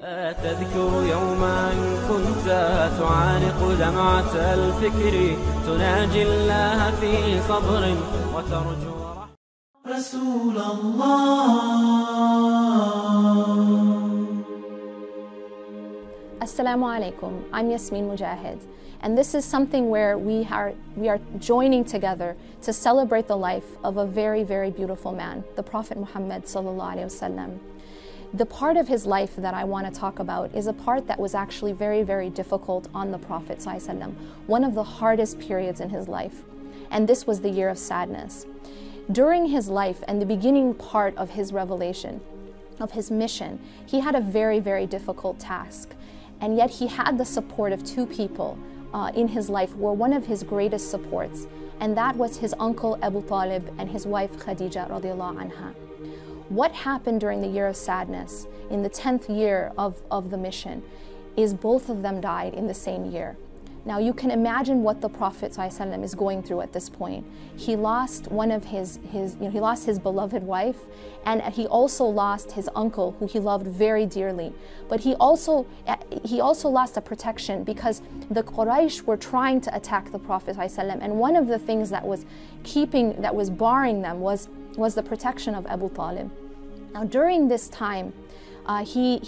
تذكر يوما كنت تعانق دمعة الفكر تناجي الله في صبر وترجو رسول الله. Asaalamu Alaikum. I'm Yasmin Mogaheed, and this is something where we are joining together to celebrate the life of a very, very beautiful man, the Prophet Muhammad sallallahu alaihi wasallam. The part of his life that I want to talk about is a part that was actually very, very difficult on the Prophet sallallahu alaihi wasallam, one of the hardest periods in his life, and this was the year of sadness. During his life and the beginning part of his revelation, of his mission, he had a very, very difficult task. And yet he had the support of two people in his life who were one of his greatest supports. And that was his uncle Abu Talib and his wife Khadija radiallahu anha. What happened during the year of sadness, in the 10th year of the mission, is both of them died in the same year. Now you can imagine what the Prophet ﷺ is going through at this point. He lost one of he lost his beloved wife, and he also lost his uncle who he loved very dearly. But he also lost a protection because the Quraysh were trying to attack the Prophet ﷺ, and one of the things that was barring them was the protection of Abu Talib. Now during this time, he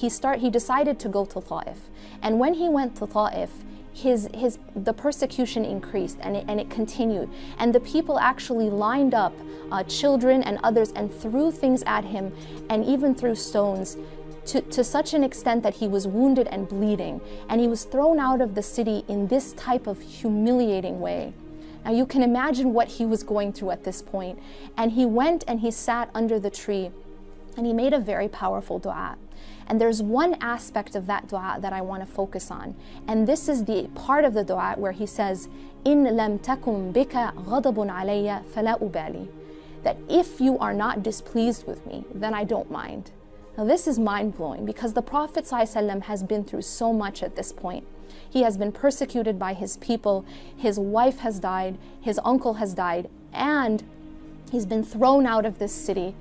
decided to go to Ta'if, and when he went to Ta'if, the persecution increased and it continued, and the people actually lined up children and others and threw things at him, and even threw stones to such an extent that he was wounded and bleeding, and he was thrown out of the city in this type of humiliating way. Now you can imagine what he was going through at this point, and he went and he sat under the tree and he made a very powerful dua. And there's one aspect of that dua that I want to focus on. And this is the part of the dua where he says, إِن لَمْ تَكُمْ بِكَ غَضَبٌ عَلَيَّ فَلَا أُبَالِي. That if you are not displeased with me, then I don't mind. Now this is mind-blowing because the Prophet ﷺ has been through so much at this point. He has been persecuted by his people, his wife has died, his uncle has died, and he's been thrown out of this city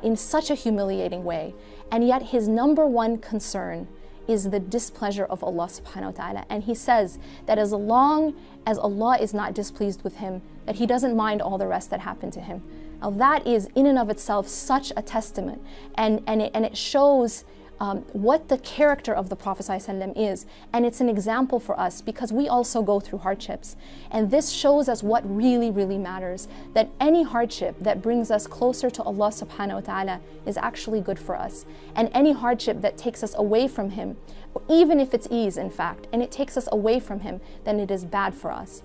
in such a humiliating way. And yet his number one concern is the displeasure of Allah subhanahu wa ta'ala. And he says that as long as Allah is not displeased with him, that he doesn't mind all the rest that happened to him. Now that is in and of itself such a testament, and it shows what the character of the Prophet ﷺ is, and it's an example for us because we also go through hardships, and this shows us what really, really matters, that any hardship that brings us closer to Allah subhanahu wa ta'ala is actually good for us, and any hardship that takes us away from Him, even if it's ease in fact, and it takes us away from Him, then it is bad for us.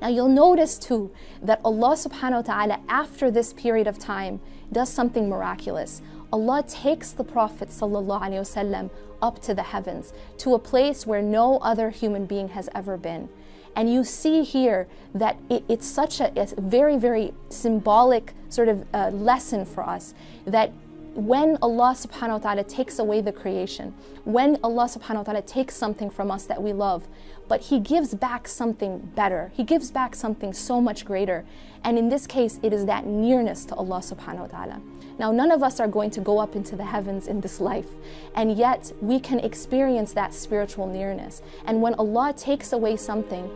Now you'll notice too that Allah subhanahu wa ta'ala after this period of time does something miraculous. Allah takes the Prophet sallallahu alaihi wasallam up to the heavens, to a place where no other human being has ever been. And you see here that it's such a very, very symbolic sort of lesson for us, that when Allah subhanahu wa ta'ala takes away the creation, when Allah subhanahu wa ta'ala takes something from us that we love, but He gives back something better, He gives back something so much greater. And in this case, it is that nearness to Allah subhanahu wa ta'ala. Now, none of us are going to go up into the heavens in this life, and yet we can experience that spiritual nearness. And when Allah takes away something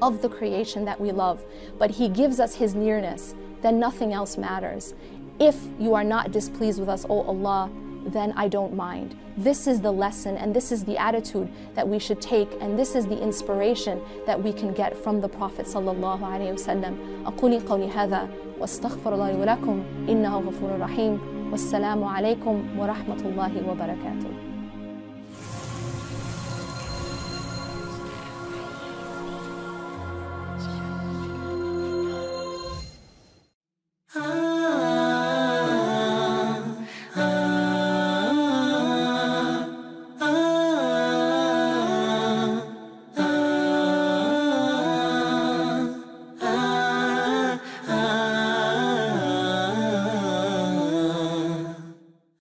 of the creation that we love, but He gives us His nearness, then nothing else matters. If you are not displeased with us, O Allah, then I don't mind. This is the lesson, and this is the attitude that we should take, and this is the inspiration that we can get from the Prophet sallallahu alaihi wasallam. أقول قولي هذا واستغفر الله ولكم إنه غفور رحيم والسلام عليكم ورحمة الله وبركاته.